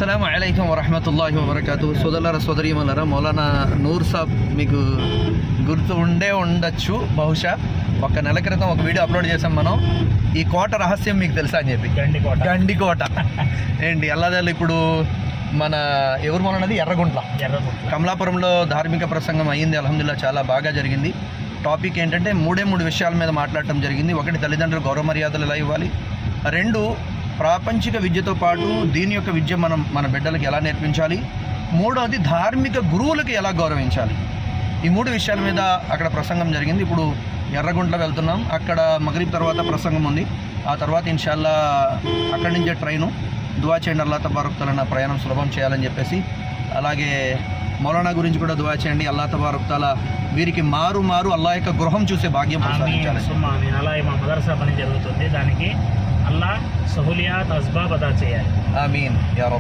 అస్సలాము అలైకుం వరహమతుల్లాహి వబరకాతు. సోదరులారా సోదరీమణులారా, మౌలానా నూర్ సాబ్ మీకు గుర్తు ఉండొచ్చు బహుశా. ఒక నెల క్రితం ఒక వీడియో అప్లోడ్ చేసాం మనం. ఈ కోట రహస్యం మీకు తెలుసా అని చెప్పి, గండికోట ఏంటి అల్లాదాలు. ఇప్పుడు మన ఎవరు మొన్నది ఎర్రగుంట్ల కమలాపురంలో ధార్మిక ప్రసంగం అయ్యింది. అల్హమ్దులిల్లాహ్ చాలా బాగా జరిగింది. టాపిక్ ఏంటంటే మూడు విషయాల మీద మాట్లాడటం జరిగింది. ఒకటి, తల్లిదండ్రులు గౌరవ మర్యాదలు ఎలా ఇవ్వాలి. రెండు, ప్రాపంచిక విద్యతో పాటు దీని యొక్క విద్య మన బిడ్డలకు ఎలా నేర్పించాలి. మూడవది, ధార్మిక గురువులకు ఎలా గౌరవించాలి. ఈ మూడు విషయాల మీద అక్కడ ప్రసంగం జరిగింది. ఇప్పుడు ఎర్రగుంట్ల వెళ్తున్నాం. అక్కడ మగరిబ్ తర్వాత ప్రసంగం ఉంది. ఆ తర్వాత ఇన్షాల్లా అక్కడి నుంచే ట్రైను. దువా చేయండి, అల్లాహ్ తబారక్ తఆలా నా ప్రయాణం సులభం చేయాలని చెప్పేసి. అలాగే మౌలానా గురించి కూడా దువా చేయండి, అల్లాహ్ తబారక్ తఆలా వీరికి మారు అల్లాహ్ యొక్క గృహం చూసే భాగ్యం ప్రసాదించాలి. అలాగే మా మదర్సా పని జరుగుతుంది, దానికి అల్లాహ్ సహూలియాత్ అస్బాబ్ అదా చేయాలి. ఆమీన్ యా రబ్బ్.